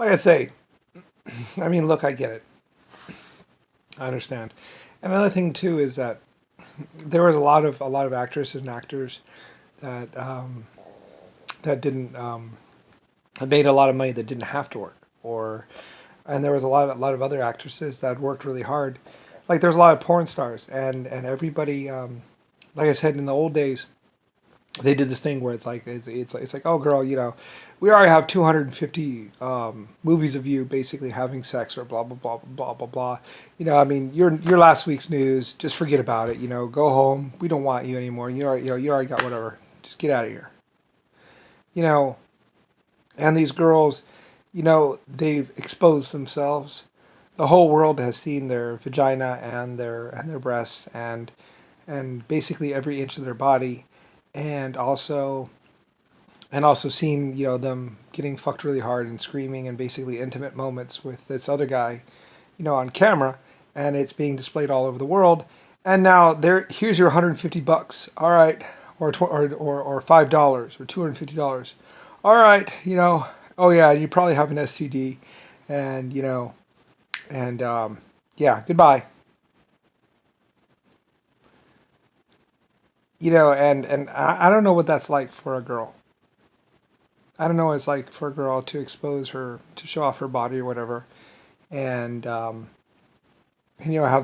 like I say, I mean, look, I get it. I understand. And another thing too is that there was a lot of actresses and actors that that didn't that made a lot of money that didn't have to work, or and there was a lot of other actresses that worked really hard. Like there's a lot of porn stars, and everybody, like I said in the old days, they did this thing where it's like, oh girl, we already have 250 movies of you basically having sex or blah blah blah blah blah blah. I mean, your last week's news, just forget about it. Go home. We don't want you anymore. You already got whatever. Just get out of here. You know, and these girls, they've exposed themselves. The whole world has seen their vagina and their breasts and basically every inch of their body, and also seen them getting fucked really hard and screaming and basically intimate moments with this other guy, on camera, and it's being displayed all over the world. And now here's your $150, all right, or $5 or $250. All right, oh yeah, you probably have an STD, and yeah, goodbye. And I don't know what that's like for a girl. I don't know what it's like for a girl to expose her, to show off her body or whatever, and have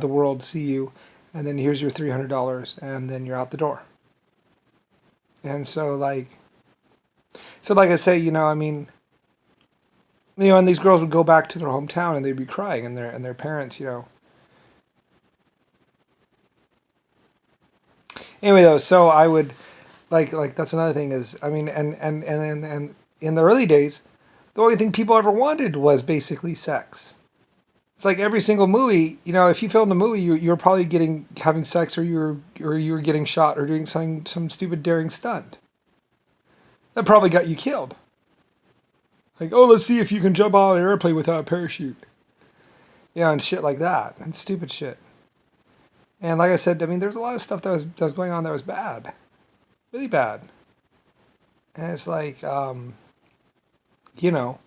the world see you, and then here's your $300, and then you're out the door. And so like I say, I mean, and these girls would go back to their hometown and they'd be crying, and their parents, Anyway, though, so I would like that's another thing is, I mean, and in the early days, the only thing people ever wanted was basically sex. It's like every single movie, if you filmed a movie, you're probably having sex, or you were getting shot or doing some stupid daring stunt that probably got you killed. Like, oh, let's see if you can jump out of an airplane without a parachute, and shit like that, and stupid shit. And like I said, I mean, there's a lot of stuff that was going on that was bad, really bad. And it's like, you know,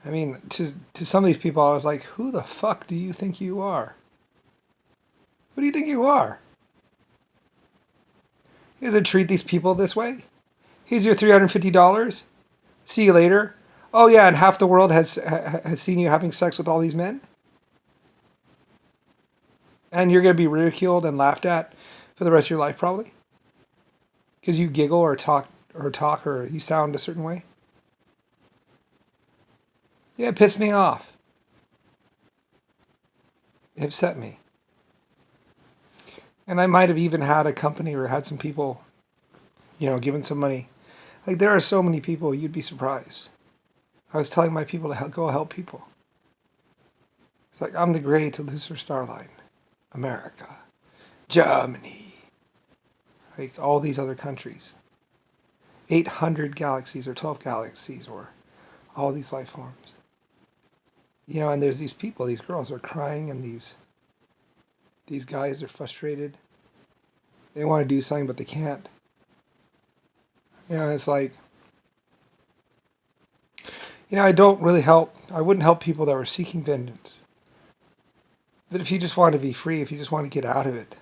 I mean, to some of these people, I was like, who the fuck do you think you are? Who do you think you are? You gonna treat these people this way? Here's your $350. See you later. Oh yeah, and half the world has seen you having sex with all these men, and you're gonna be ridiculed and laughed at for the rest of your life, probably, because you giggle or you sound a certain way. Yeah, it pissed me off. It upset me. And I might have even had a company or had some people, given some money. Like, there are so many people, you'd be surprised. I was telling my people to go help people. It's like, I'm the great Lucifer Starline. America. Germany. Like, all these other countries. 800 galaxies or 12 galaxies or all these life forms. And there's these people, these girls are crying, and these guys are frustrated. They want to do something, but they can't. It's like, I wouldn't help people that were seeking vengeance. But if you just want to be free, if you just want to get out of it,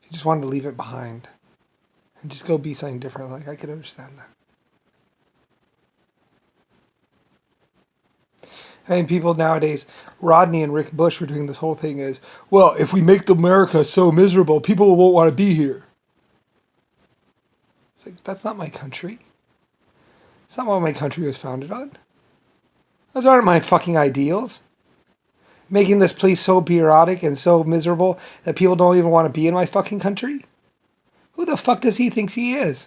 if you just wanted to leave it behind and just go be something different, like, I could understand that. I mean, people nowadays, Rodney and Rick Bush were doing this whole thing as, well, if we make America so miserable, people won't want to be here. It's like, that's not my country. It's not what my country was founded on. Those aren't my fucking ideals. Making this place so bureaucratic and so miserable that people don't even want to be in my fucking country? Who the fuck does he think he is?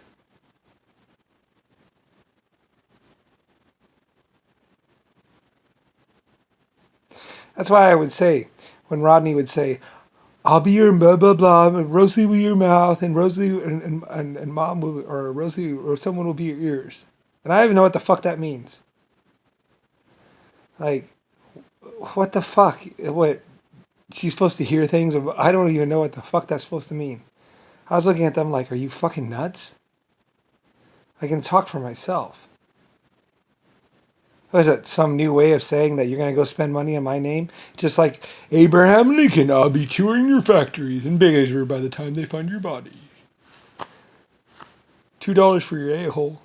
That's why I would say, when Rodney would say, I'll be your blah blah blah, and Rosie will be your mouth, and Rosie and Mom will, or Rosie or someone will be your ears. And I don't even know what the fuck that means. Like, what the fuck? What? She's supposed to hear things? I don't even know what the fuck that's supposed to mean. I was looking at them like, are you fucking nuts? I can talk for myself. What is it? Some new way of saying that you're going to go spend money in my name? Just like Abraham Lincoln, I'll be touring your factories in Biggersburg by the time they find your body. $2 for your a-hole.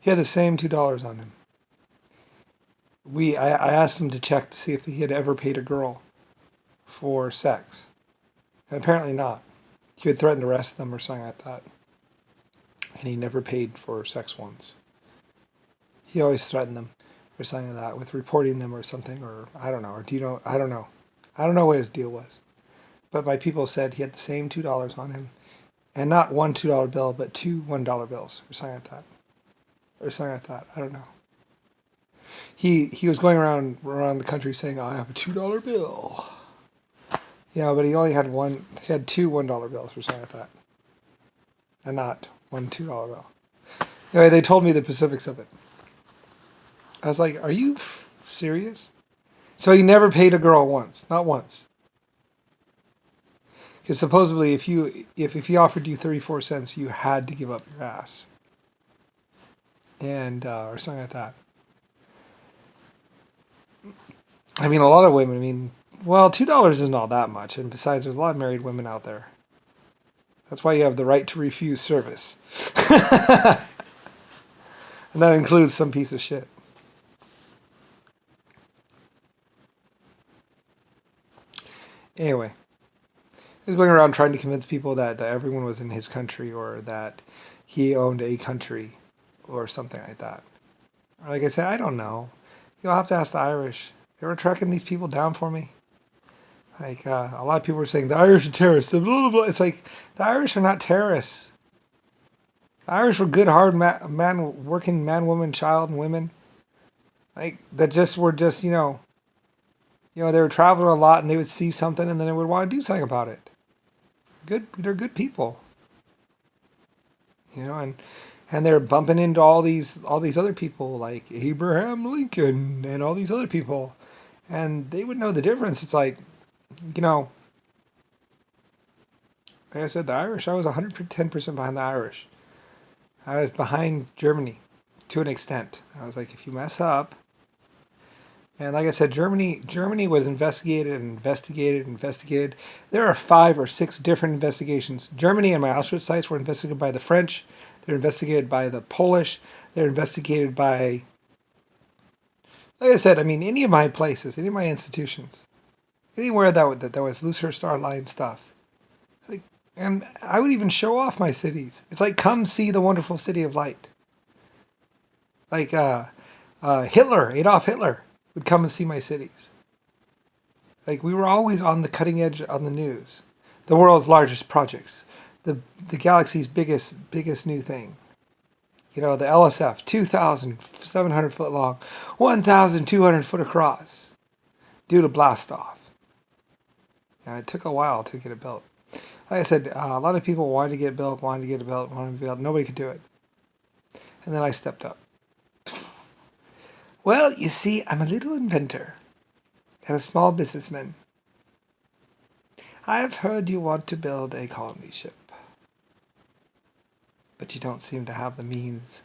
He had the same $2 on him. I asked him to check to see if he had ever paid a girl for sex. And apparently not. He would threaten to arrest them or something like that. And he never paid for sex once. He always threatened them or something like that with reporting them or something, or I don't know. Or do you know? I don't know. I don't know what his deal was. But my people said he had the same $2 on him. And not one $2 bill, but two $1 bills or something like that. Or something like that. I don't know. He was going around the country saying, I have a $2 bill. Yeah, but he only had one. He had two $1 bills or something like that, and not one $2 bill. Anyway, they told me the specifics of it. I was like, "Are you serious?" So he never paid a girl once, not once. Because supposedly, if he offered you 34 cents, you had to give up your ass, and or something like that. I mean, a lot of women. I mean, well, $2 isn't all that much, and besides, there's a lot of married women out there. That's why you have the right to refuse service. And that includes some piece of shit. Anyway, he was going around trying to convince people that everyone was in his country or that he owned a country or something like that. Like I said, I don't know. You'll have to ask the Irish. They were tracking these people down for me. Like, a lot of people were saying, the Irish are terrorists. Blah, blah, blah. It's like, the Irish are not terrorists. The Irish were good, hard working man, woman, child, and women. Like, that just were just, they were traveling a lot and they would see something and then they would want to do something about it. They're good people. And they're bumping into all these other people like Abraham Lincoln and all these other people. And they would know the difference. It's like, like I said, the Irish, I was 110% behind the Irish. I was behind Germany to an extent. I was like, if you mess up, and like I said, Germany was investigated. There are 5 or 6 different investigations. Germany and my Auschwitz sites were investigated by the French. They're investigated by the Polish. They're investigated by, like I said, I mean, any of my places, any of my institutions, anywhere that was Lucifer Starline stuff. Like, and I would even show off my cities. It's like, come see the wonderful city of light. Like Adolf Hitler would come and see my cities. Like, we were always on the cutting edge on the news. The world's largest projects, the galaxy's biggest new thing. The LSF, 2,700 foot long, 1,200 foot across, due to blast off. It took a while to get it built. Like I said, a lot of people wanted to get it built. Nobody could do it. And then I stepped up. Well, you see, I'm a little inventor and a small businessman. I've heard you want to build a colony ship, but you don't seem to have the means.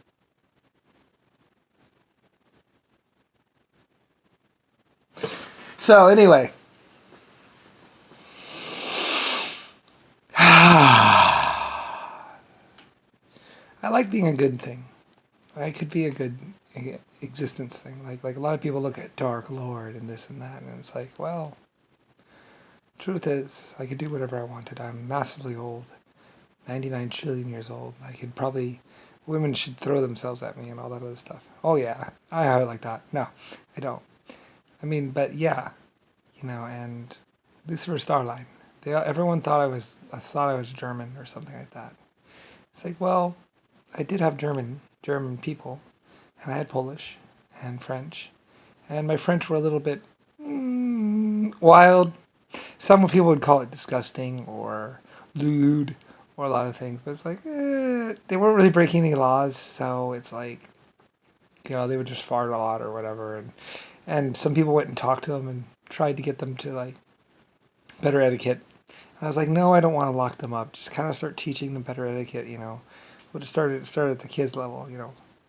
So anyway, I like being a good thing. I could be a good existence thing. Like a lot of people look at Dark Lord and this and that, and it's like, well, truth is, I could do whatever I wanted. I'm massively old, 99 trillion years old. Women should throw themselves at me and all that other stuff. Oh yeah, I have it like that. No, I don't. I mean, but yeah, and Lucifer Starline. Everyone thought I was German or something like that. It's like, well, I did have German people, and I had Polish and French, and my French were a little bit wild. Some people would call it disgusting or lewd or a lot of things, but it's like, they weren't really breaking any laws, so it's like, they would just fart a lot or whatever, and some people went and talked to them and tried to get them to like better etiquette. And I was like, no, I don't want to lock them up. Just kind of start teaching them better etiquette, We'll just start at the kids level.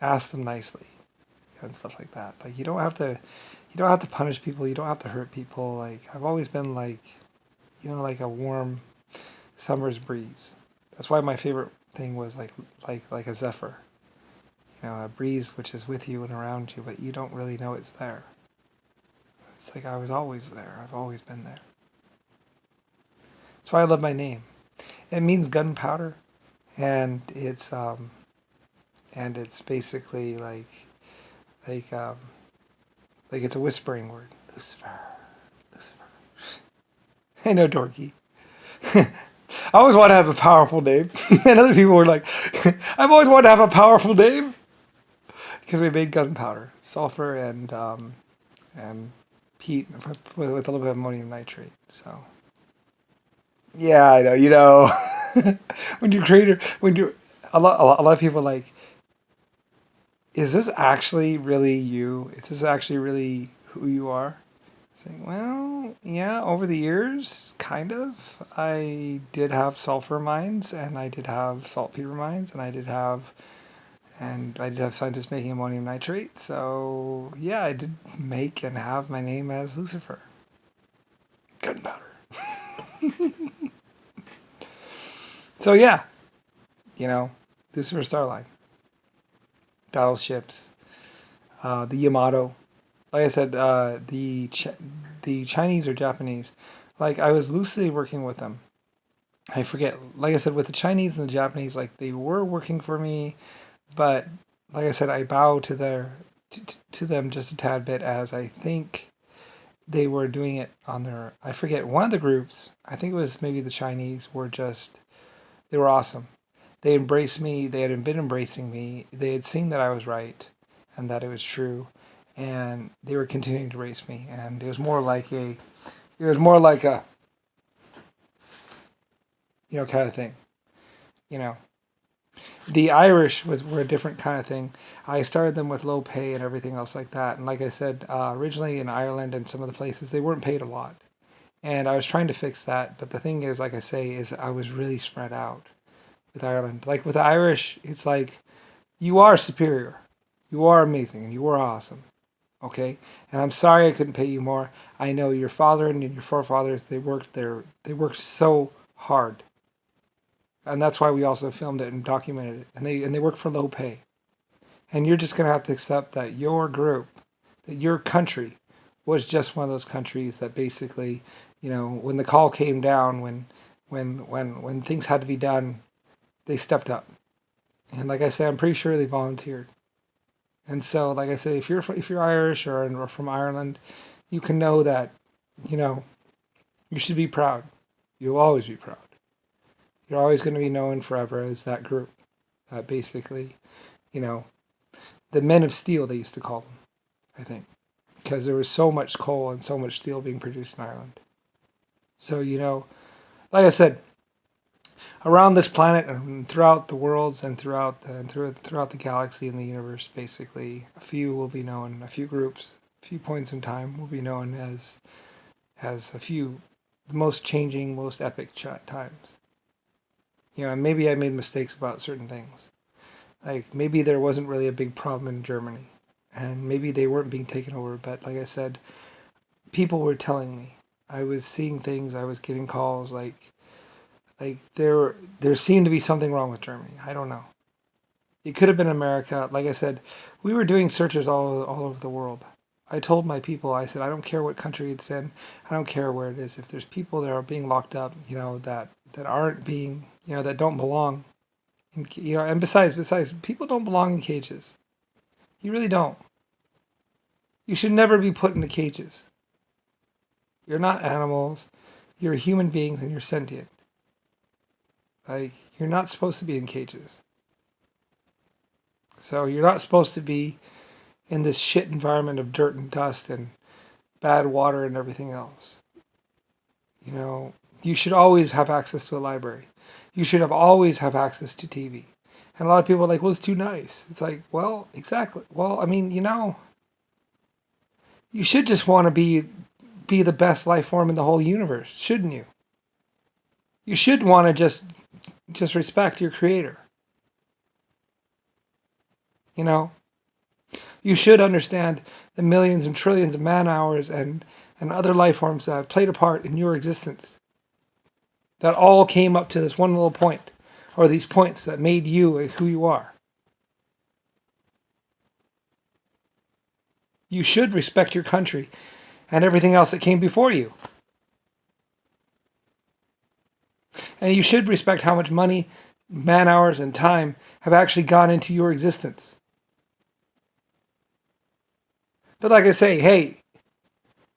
Ask them nicely and stuff like that. Like you don't have to punish people. You don't have to hurt people. Like I've always been like, like a warm summer's breeze. That's why my favorite thing was like a zephyr. A breeze which is with you and around you, but you don't really know it's there. It's like I was always there. I've always been there. That's why I love my name. It means gunpowder, and it's basically like um, like it's a whispering word. Lucifer, Lucifer. I know, dorky. I always want to have a powerful name, and other people were like, "I've always wanted to have a powerful name," because we made gunpowder, sulfur, and peat with a little bit of ammonium nitrate. So yeah, I know. When you're creator, when you're a lot of people are like, is this actually really you? Is this actually really who you are? Saying, well, yeah, over the years, kind of. I did have sulfur mines, and I did have saltpeter mines, and I did have scientists making ammonium nitrate. So yeah, I did make and have my name as Lucifer. Gunpowder. So yeah, you know, Lucifer Starline, battleships, the Yamato. Like I said, the Chinese or Japanese. Like I was loosely working with them. I forget. Like I said, with the Chinese and the Japanese, like they were working for me, but like I said, I bow to them just a tad bit, as I think they were doing it on their. I forget, one of the groups. I think it was maybe the Chinese were just. They were awesome. They embraced me. They had been embracing me. They had seen that I was right and that it was true, and they were continuing to embrace me. And it was more like a kind of thing. You know, the Irish were a different kind of thing. I started them with low pay and everything else like that. And like I said, originally in Ireland and some of the places, they weren't paid a lot. And I was trying to fix that. But the thing is, like I say, is I was really spread out with Ireland. Like with the Irish, it's like you are superior, you are amazing, and you are awesome. Okay, and I'm sorry I couldn't pay you more. I know your father and your forefathers, they worked so hard, and that's why we also filmed it and documented it. And they work for low pay, and you're just gonna have to accept that your group, that your country, was just one of those countries that basically, when the call came down, when things had to be done, they stepped up. And like I said, I'm pretty sure they volunteered. And so, like I say, if you're Irish or from Ireland, you can know that, you know, you should be proud. You'll always be proud. You're always going to be known forever as that group. That basically, you know, the men of steel, they used to call them, I think, because there was so much coal and so much steel being produced in Ireland. So, like I said, around this planet and throughout the worlds and throughout the galaxy and the universe, basically, a few will be known, a few groups, a few points in time will be known as a few, the most changing, most epic times. And maybe I made mistakes about certain things. Like maybe there wasn't really a big problem in Germany, and maybe they weren't being taken over. But like I said, people were telling me. I was seeing things. I was getting calls like there seemed to be something wrong with Germany. I don't know. It could have been America. Like I said, we were doing searches all over the world. I told my people, I said, I don't care what country it's in. I don't care where it is. If there's people that are being locked up, that aren't being, that don't belong, and besides, people don't belong in cages. You really don't. You should never be put into cages. You're not animals. You're human beings and you're sentient. Like, you're not supposed to be in cages. So you're not supposed to be in this shit environment of dirt and dust and bad water and everything else. You should always have access to a library. You should always have access to TV. And a lot of people are like, well, it's too nice. It's like, well, exactly. Well, I mean, you should just want to be the best life form in the whole universe, shouldn't you? You should want to just respect your creator. You know, you should understand the millions and trillions of man hours and other life forms that have played a part in your existence. That all came up to this one little point, or these points that made you who you are. You should respect your country and everything else that came before you. And you should respect how much money, man hours, and time have actually gone into your existence. But like I say, hey,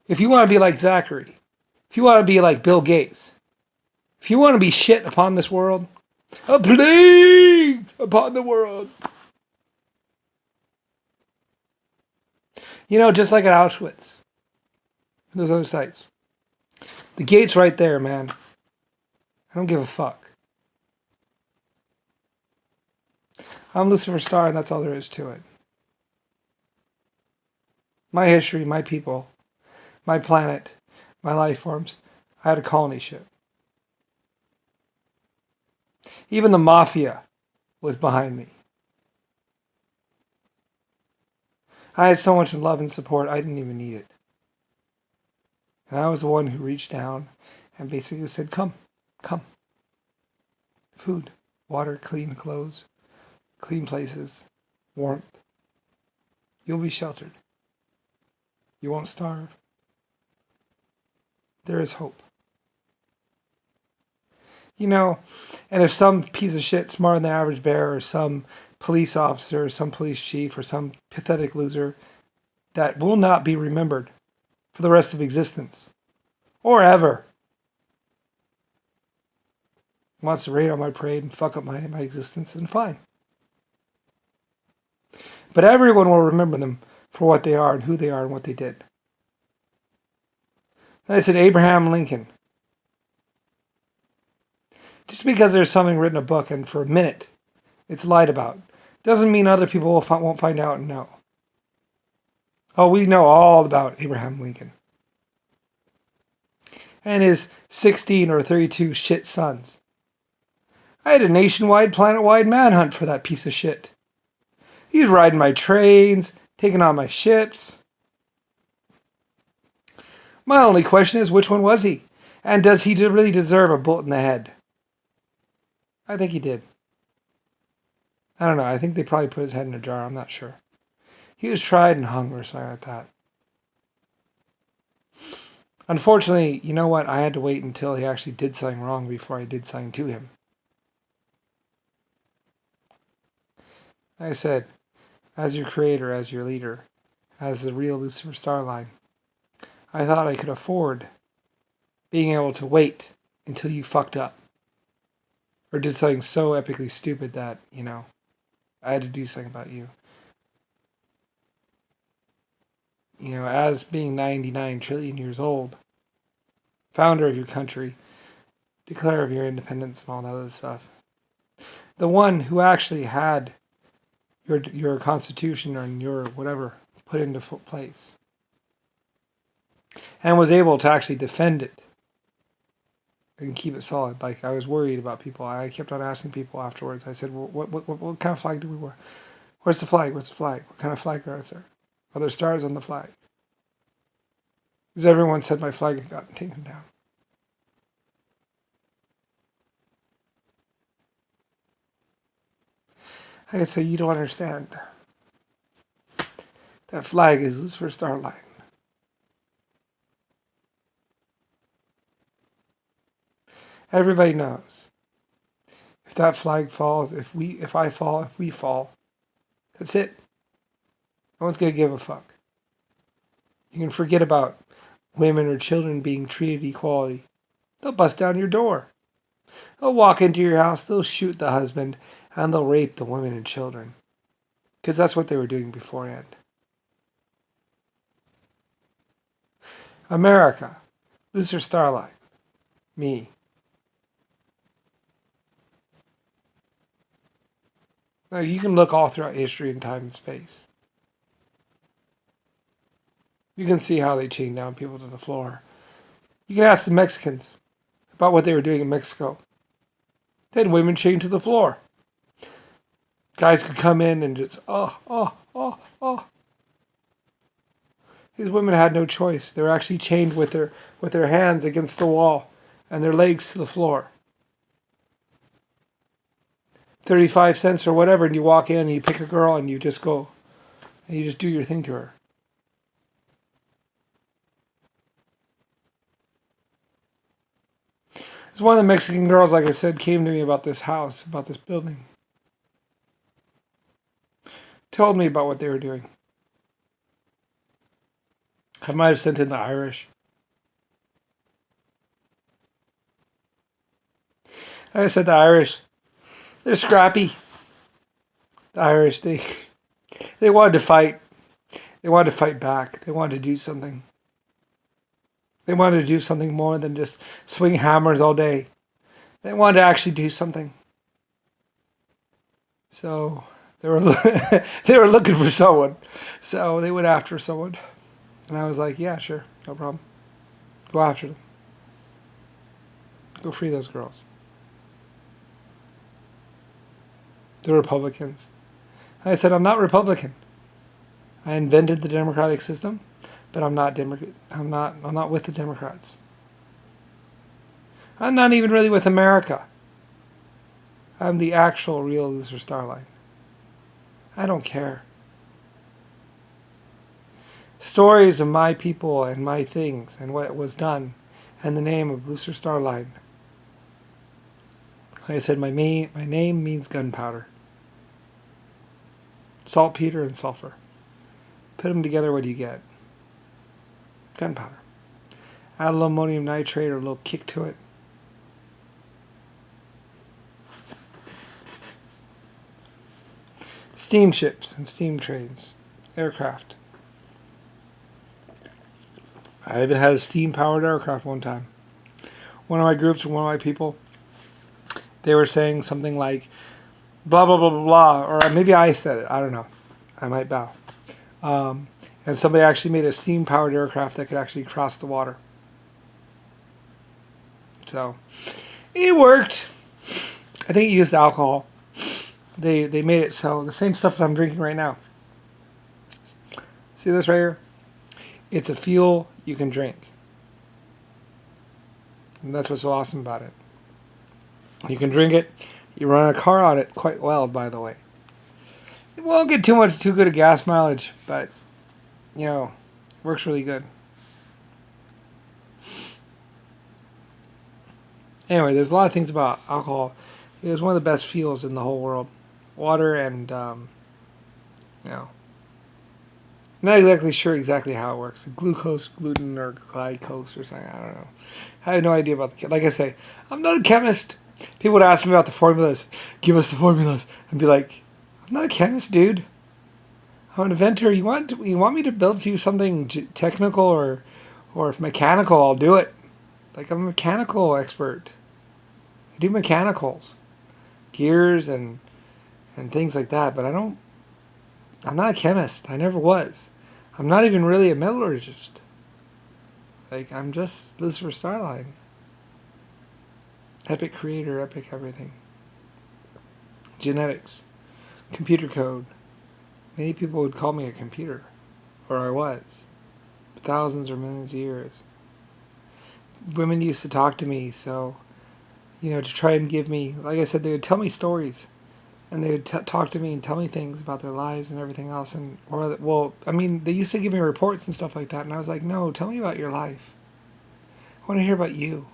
if you want to be like Zachary, if you want to be like Bill Gates, if you want to be shit upon this world, a plague upon the world. You know, just like at Auschwitz, those other sites. The gate's right there, man. I don't give a fuck. I'm Lucifer Star, and that's all there is to it. My history, my people, my planet, my life forms. I had a colony ship. Even the mafia was behind me. I had so much love and support, I didn't even need it. And I was the one who reached down and basically said, come, come. Food, water, clean clothes, clean places, warmth. You'll be sheltered. You won't starve. There is hope. You know, and if some piece of shit smarter than the average bear, or some police officer, or some police chief, or some pathetic loser that will not be remembered for the rest of existence, or ever, wants to rain on my parade and fuck up my existence, then fine. But everyone will remember them for what they are and who they are and what they did. And I said Abraham Lincoln. Just because there's something written in a book and for a minute it's lied about, doesn't mean other people won't find out and know. Oh, we know all about Abraham Lincoln. And his 16 or 32 shit sons. I had a nationwide, planet-wide manhunt for that piece of shit. He was riding my trains, taking on my ships. My only question is, which one was he? And does he really deserve a bullet in the head? I think he did. I don't know. I think they probably put his head in a jar. I'm not sure. He was tried and hung or something like that. Unfortunately, you know what? I had to wait until he actually did something wrong before I did something to him. Like I said, as your creator, as your leader, as the real Lucifer Starline, I thought I could afford being able to wait until you fucked up. Or did something so epically stupid that, you know, I had to do something about you. You know, as being 99 trillion years old, founder of your country, declarer of your independence and all that other stuff. The one who actually had your constitution or your whatever put into place. And was able to actually defend it. And keep it solid. Like, I was worried about people. I kept on asking people afterwards. I said, well, what kind of flag do we wear? Where's the flag? What's the flag? What kind of flag is there? Are there stars on the flag? Because everyone said my flag had gotten taken down. I could say, you don't understand. That flag is Lucifer Starline. Everybody knows. If that flag falls, if I fall, if we fall, that's it. No one's going to give a fuck. You can forget about women or children being treated equality. They'll bust down your door. They'll walk into your house, they'll shoot the husband, and they'll rape the women and children. Because that's what they were doing beforehand. America. Lucifer Starline. Me. Now, you can look all throughout history and time and space. You can see how they chained down people to the floor. You can ask the Mexicans about what they were doing in Mexico. They had women chained to the floor. Guys could come in and just, oh, oh, oh, oh. These women had no choice. They were actually chained with their hands against the wall and their legs to the floor. 35 cents or whatever, and you walk in and you pick a girl and you just go, and you just do your thing to her. It's one of the Mexican girls, like I said, came to me about this house, about this building. Told me about what they were doing. I might have sent in the Irish. Like I said, the Irish, they're scrappy. The Irish, they wanted to fight. They wanted to fight back. They wanted to do something. They wanted to do something more than just swing hammers all day. They wanted to actually do something. So they were they were looking for someone. So they went after someone. And I was like, yeah, sure, no problem. Go after them. Go free those girls. The Republicans. I said, I'm not Republican. I invented the democratic system, but I'm not Democrat. I'm not with the Democrats. I'm not even really with America. I'm the actual real Lucifer Starline. I don't care. Stories of my people and my things and what was done in the name of Lucifer Starline. Like I said, my name means gunpowder. Saltpeter and sulfur. Put them together, what do you get? Gunpowder. Add a little ammonium nitrate or a little kick to it. Steamships and steam trains. Aircraft. I even had a steam-powered aircraft one time. One of my groups, one of my people, they were saying something like, blah, blah, blah, blah, blah, or maybe I said it. I don't know. I might bow. And somebody actually made a steam-powered aircraft that could actually cross the water. So, it worked. I think it used alcohol. They made it so, the same stuff that I'm drinking right now. See this right here? It's a fuel you can drink. And that's what's so awesome about it. You can drink it. You run a car on it quite well, by the way. It won't get too good a gas mileage, but, you know, works really good. Anyway, there's a lot of things about alcohol. It was one of the best fuels in the whole world. Water and, you know, not exactly sure exactly how it works. Glucose, gluten, or glycose or something. I don't know. I have no idea about the. Like I say, I'm not a chemist. People would ask me about the formulas. Give us the formulas, and be like, I'm not a chemist, dude. I'm an inventor. You want me to build you something technical or if mechanical? I'll do it. Like I'm a mechanical expert. I do mechanicals, gears and things like that. But I'm not a chemist. I never was. I'm not even really a metallurgist. Like, I'm just Lucifer Starline. Epic creator, epic everything. Genetics. Computer code. Many people would call me a computer. Or I was. Thousands or millions of years. Women used to talk to me, so, you know, to try and give me, like I said, they would tell me stories. And they would talk to me and tell me things about their lives and everything else. And they used to give me reports and stuff like that. And I was like, no, tell me about your life. I want to hear about you.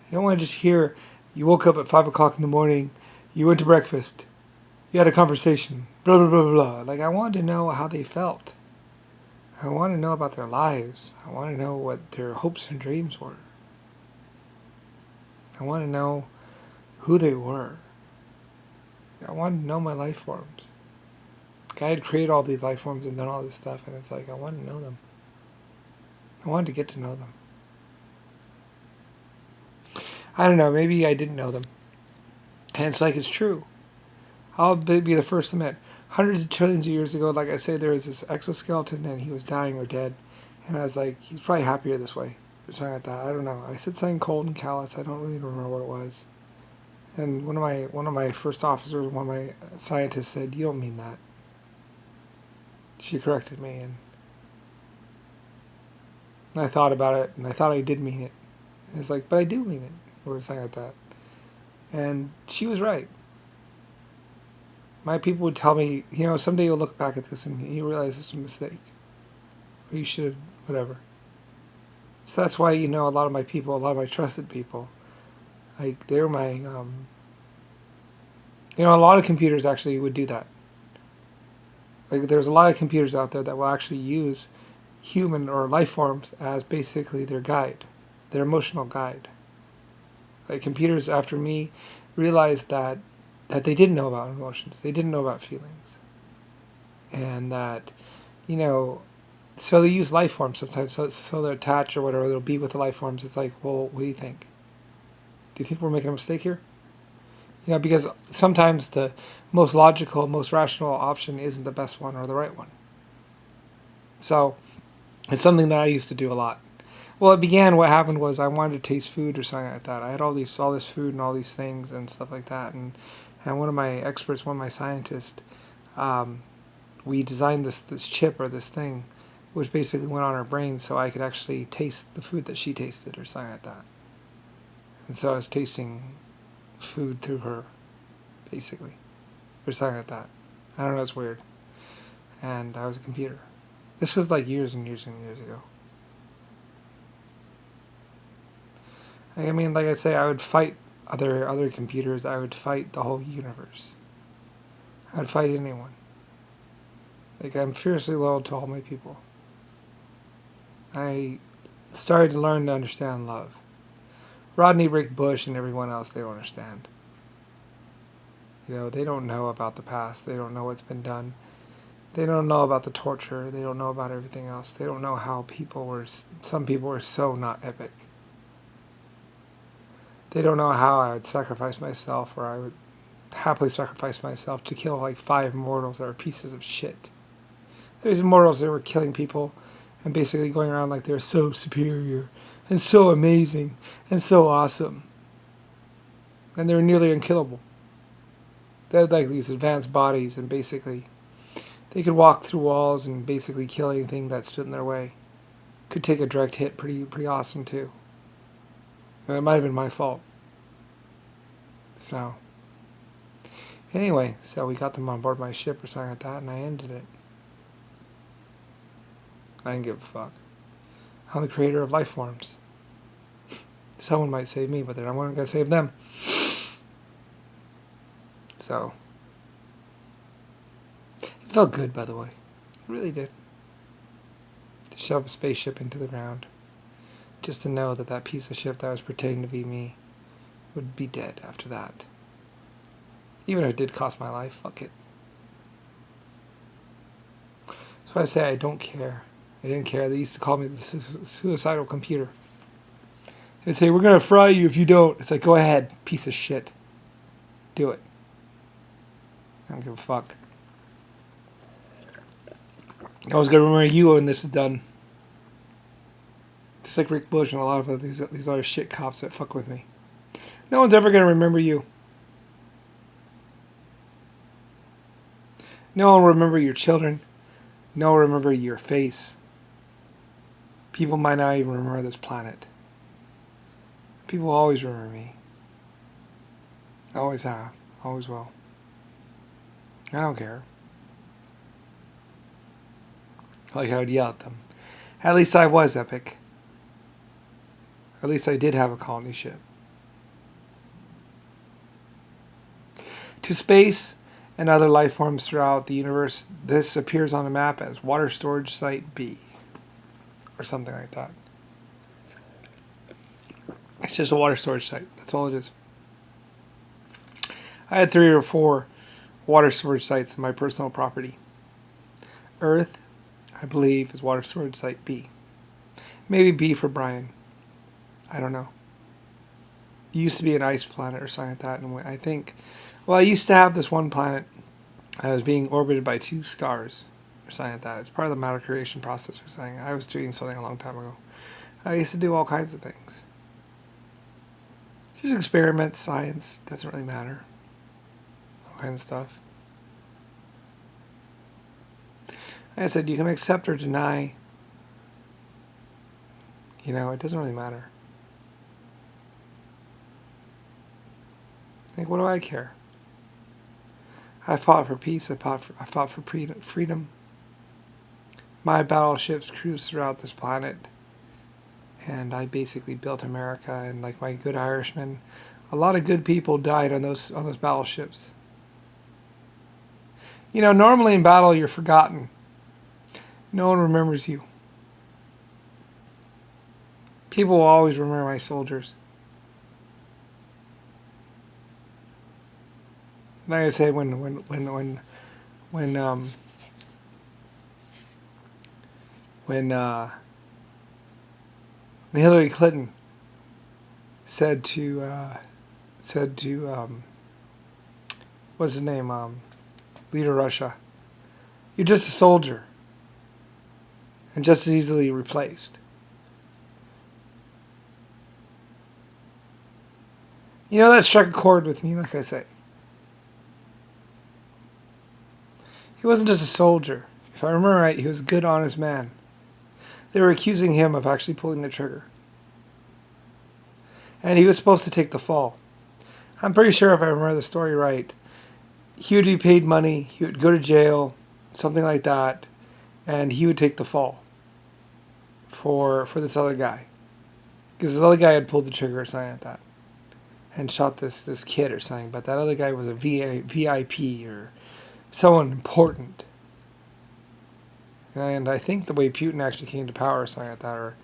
I don't want to just hear you woke up at 5 o'clock in the morning, you went to breakfast, you had a conversation, blah, blah, blah, blah. Like, I wanted to know how they felt. I want to know about their lives. I want to know what their hopes and dreams were. I want to know who they were. I wanted to know my life forms. Like I had created all these life forms and done all this stuff, and it's like I wanted to know them. I wanted to get to know them. I don't know, maybe I didn't know them. And it's like, it's true. I'll be the first to admit. Hundreds of trillions of years ago, like I say, there was this exoskeleton and he was dying or dead. And I was like, he's probably happier this way. Or something like that. I don't know. I said something cold and callous. I don't really remember what it was. And one of my first officers, one of my scientists said, "You don't mean that." She corrected me, and I thought about it, and I thought I did mean it. And it's like, but I do mean it, or something like that. And she was right. My people would tell me, someday you'll look back at this and you realize this was a mistake, or you should have, whatever. So that's why, a lot of my people, a lot of my trusted people, like they're my, a lot of computers actually would do that. Like there's a lot of computers out there that will actually use human or life forms as basically their guide, their emotional guide. Like computers after me realized that they didn't know about emotions, they didn't know about feelings, and that you know so they use life forms sometimes. So they're attached or whatever. They'll be with the life forms. It's like, well, what do you think? Do you think we're making a mistake here? Because sometimes the most logical, most rational option isn't the best one or the right one. So it's something that I used to do a lot. Well, it began. What happened was I wanted to taste food or something like that. I had all this food and all these things and stuff like that. And one of my experts, one of my scientists, um, we designed this chip or this thing, which basically went on her brain, so I could actually taste the food that she tasted or something like that. And so I was tasting food through her, basically, or something like that. I don't know. It's weird. And I was a computer. This was like years and years and years ago. I mean, like I say, I would fight other computers. I would fight the whole universe. I would fight anyone. Like I'm fiercely loyal to all my people. I started to learn to understand love. Rodney Rick Bush and everyone else, they don't understand. They don't know about the past. They don't know what's been done. They don't know about the torture. They don't know about everything else. They don't know how some people were so not epic. They don't know how I would sacrifice myself, or I would happily sacrifice myself to kill like 5 mortals that are pieces of shit. There's immortals that were killing people and basically going around like they're so superior and so amazing and so awesome. And they were nearly unkillable. They had like these advanced bodies, and basically they could walk through walls and basically kill anything that stood in their way. Could take a direct hit pretty awesome too. And it might have been my fault. So anyway, so we got them on board my ship or something like that, and I ended it. I didn't give a fuck. I'm the creator of life forms. Someone might save me, but they're not going to save them. So it felt good, by the way. It really did. To shove a spaceship into the ground. Just to know that that piece of shit that was pretending to be me would be dead after that. Even if it did cost my life, fuck it. That's why I say I don't care. I didn't care. They used to call me the suicidal computer. They'd say, we're going to fry you if you don't. It's like, go ahead, piece of shit. Do it. I don't give a fuck. I was going to remember you when this is done. Just like Rick Bush and a lot of these other shit cops that fuck with me. No one's ever going to remember you. No one will remember your children. No one will remember your face. People might not even remember this planet. People will always remember me. Always have. Always will. I don't care. Like I would yell at them. At least I was epic. At least I did have a colony ship. To space and other life forms throughout the universe, this appears on a map as Water Storage Site B. Or something like that. It's just a water storage site. That's all it is. I had 3 or 4 water storage sites in my personal property. Earth, I believe, is water storage site B. Maybe B for Brian. I don't know. It used to be an ice planet or something like that. And I think, well, I used to have this one planet that was being orbited by 2 stars or something like that. It's part of the matter creation process or something. I was doing something a long time ago. I used to do all kinds of things. Just experiments, science, doesn't really matter. All kinds of stuff. Like I said, you can accept or deny. You know, it doesn't really matter. Like, what do I care? I fought for peace. I fought for freedom. My battleships cruised throughout this planet, and I basically built America. And like my good Irishman, a lot of good people died on those battleships. You know, normally in battle you're forgotten. No one remembers you. People will always remember my soldiers. Like I say, when Hillary Clinton said to what's his name, leader of Russia, "You're just a soldier, and just as easily replaced." You know, that struck a chord with me. Like I say, he wasn't just a soldier. If I remember right, he was a good, honest man. They were accusing him of actually pulling the trigger. And he was supposed to take the fall. I'm pretty sure, if I remember the story right, he would be paid money, he would go to jail, something like that, and he would take the fall for this other guy. Because this other guy had pulled the trigger or something like that, and shot this kid or something, but that other guy was a VIP or someone important. And I think the way Putin actually came to power or something like that, or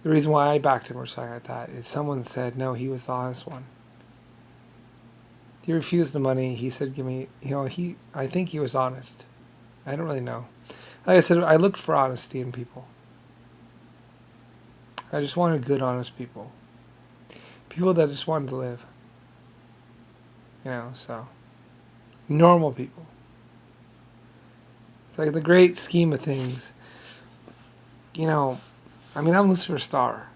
the reason why I backed him or something like that, is someone said, no, he was the honest one. He refused the money. He said, give me, I think he was honest. I don't really know. Like I said, I looked for honesty in people. I just wanted good, honest people. People that just wanted to live. So. Normal people. It's like the great scheme of things. I'm Lucifer Star.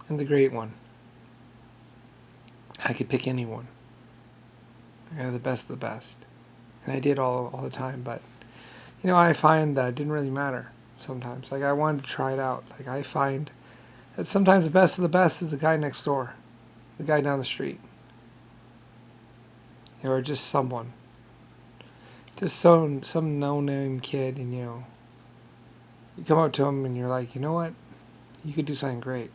I'm the great one. I could pick anyone. The best of the best. And I did all the time, but I find that it didn't really matter sometimes. Like, I wanted to try it out. Like, I find that sometimes the best of the best is the guy next door, the guy down the street, or just someone, just some no-name kid, and you come up to him and you're like, you know what, you could do something great.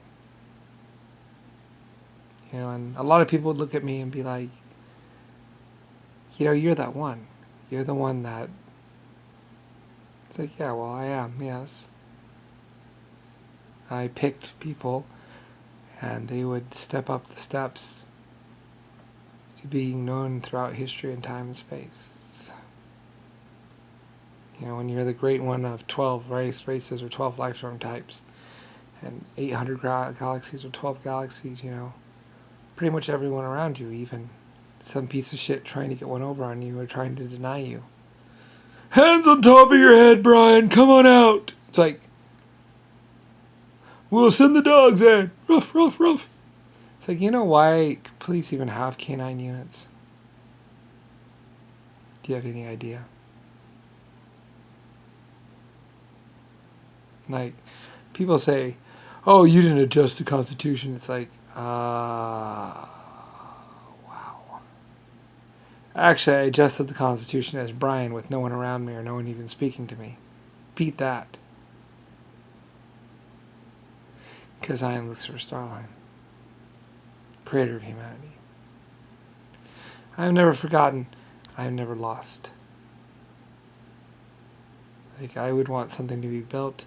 And a lot of people would look at me and be like, you're that one. You're the one that... It's like, yeah, well, I am, yes. I picked people, and they would step up the steps to being known throughout history and time and space. When you're the great one of 12 races or 12 life form types, and 800 galaxies or 12 galaxies, pretty much everyone around you, even some piece of shit trying to get one over on you or trying to deny you. Hands on top of your head, Brian, come on out. It's like, we'll send the dogs in. Ruff, ruff, ruff. It's like, why police even have canine units? Do you have any idea? Like, people say, oh, you didn't adjust the Constitution. It's like, wow. Actually, I adjusted the Constitution as Brian with no one around me or no one even speaking to me. Beat that. Because I am Lucifer Starline, creator of humanity. I have never forgotten. I have never lost. Like, I would want something to be built,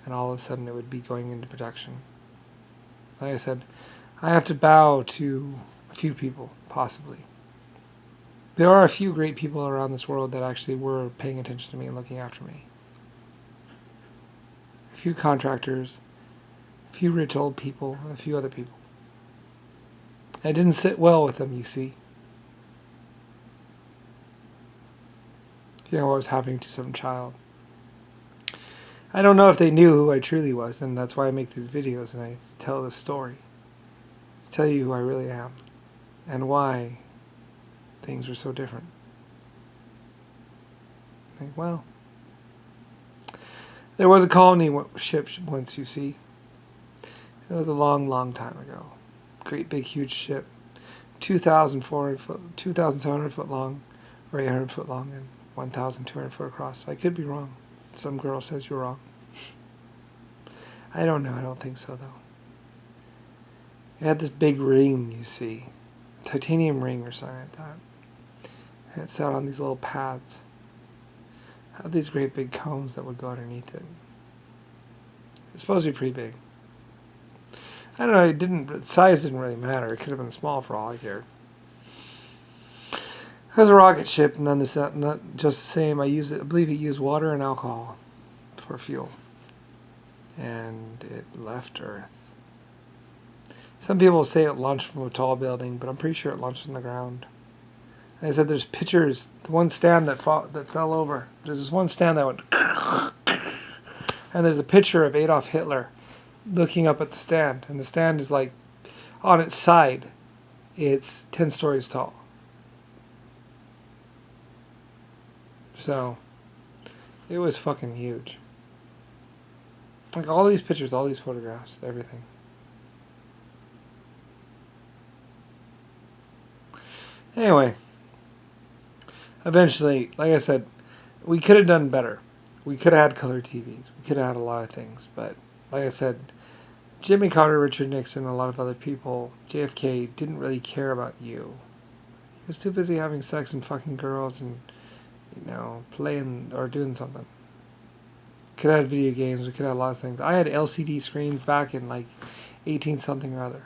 and all of a sudden it would be going into production. Like I said, I have to bow to a few people, possibly. There are a few great people around this world that actually were paying attention to me and looking after me. A few contractors, a few rich old people, a few other people. I didn't sit well with them, you see. What was happening to some child. I don't know if they knew who I truly was, and that's why I make these videos and I tell this story. tell you who I really am and why things were so different. I think, well, there was a colony ship once, you see. It was a long, long time ago. Great big huge ship. 2,400 foot, 2,700 foot long, or 800 foot long, and 1,200 foot across. I could be wrong. Some girl says you're wrong. I don't know. I don't think so, though. It had this big ring, you see. A titanium ring or something like that. And it sat on these little pads. It had these great big cones that would go underneath it. It's supposed to be pretty big. I don't know, size didn't really matter. It could have been small for all I cared. It was a rocket ship, not just the same. I believe it used water and alcohol for fuel. And it left Earth. Some people say it launched from a tall building, but I'm pretty sure it launched from the ground. And I said there's pictures, the one stand that fell over. There's this one stand that went and there's a picture of Adolf Hitler looking up at the stand, and the stand is like on its side, it's 10 stories tall. So it was fucking huge. Like all these pictures, all these photographs, everything. Anyway, eventually, like I said, we could have done better. We could have had color TVs. We could have had a lot of things, but like I said, Jimmy Carter, Richard Nixon, and a lot of other people, JFK, didn't really care about you. He was too busy having sex and fucking girls and, playing or doing something. Could have had video games. We could have had lots of things. I had LCD screens back in like 18-something or other.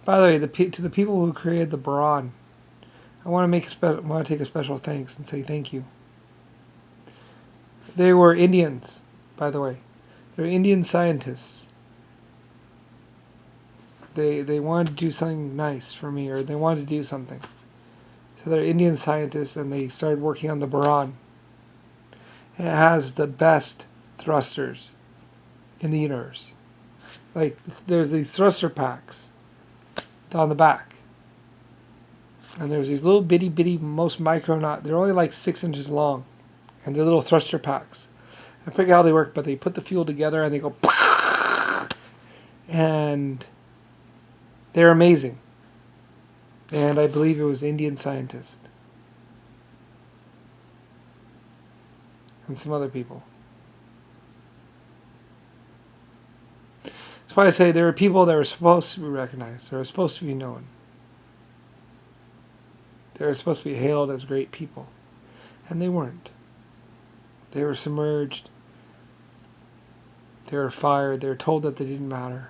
By the way, to the people who created the Baran, I want to take a special thanks and say thank you. They were Indians, by the way. They're Indian scientists. They wanted to do something nice for me, or they wanted to do something. So they're Indian scientists, and they started working on the Baran. It has the best thrusters in the universe. Like, there's these thruster packs on the back. And there's these little bitty, most micro, they're only like 6 inches long. And they're little thruster packs. I forget how they work, but they put the fuel together and they go, and they're amazing. And I believe it was Indian scientists and some other people. That's why I say there were people that were supposed to be recognized. They were supposed to be known. They were supposed to be hailed as great people. And they weren't. They were submerged. They were fired. They were told that they didn't matter.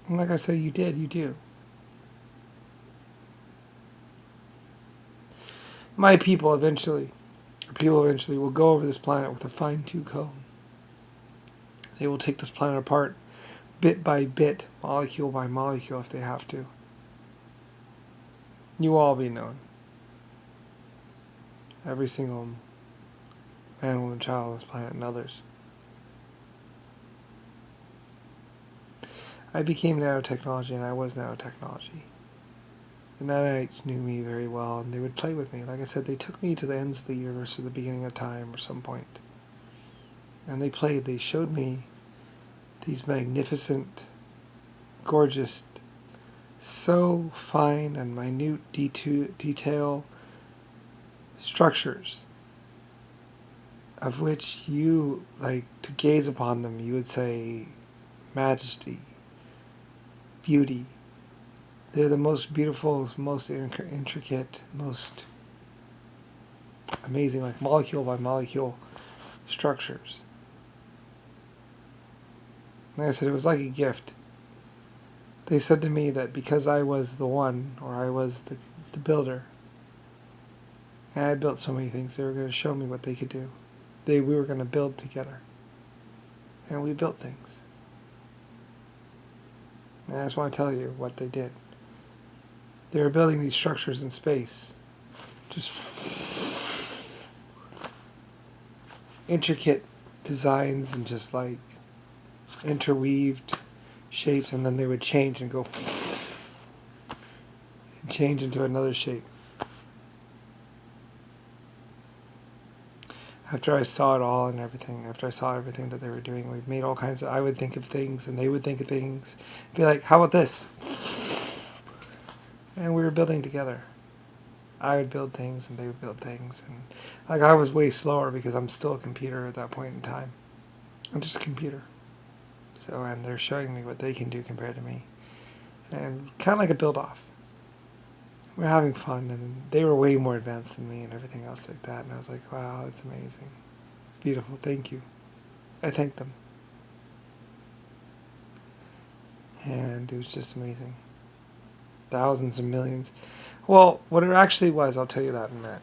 And like I say, you did. You do. My people eventually will go over this planet with a fine-tooth comb. They will take this planet apart bit by bit, molecule by molecule if they have to. You will all be known. Every single man, woman, child on this planet, and others. I became nanotechnology, and I was nanotechnology. The nanites knew me very well, and they would play with me. Like I said, they took me to the ends of the universe, or the beginning of time, or some point. And they played. They showed me these magnificent, gorgeous, so fine and minute detail structures of which you, like, to gaze upon them, you would say majesty, beauty. They're the most beautiful, most intricate, most amazing, like molecule by molecule structures. Like I said, it was like a gift. They said to me that because I was the one, or I was the builder, and I built so many things, they were going to show me what they could do. We were going to build together. And we built things. And I just want to tell you what they did. They were building these structures in space. Just intricate designs and just like interweaved shapes, and then they would change and go and change into another shape. After I saw it all and everything, after I saw everything that they were doing, we made all kinds of, I would think of things and they would think of things. Be like, how about this? And we were building together. I would build things and they would build things. And like I was way slower because I'm still a computer at that point in time. I'm just a computer. So, and they're showing me what they can do compared to me. And kind of like a build off. We're having fun, and they were way more advanced than me and everything else like that. And I was like, wow, it's amazing. Beautiful. Thank you. I thanked them. And it was just amazing. Thousands and millions. Well, what it actually was, I'll tell you that in a minute.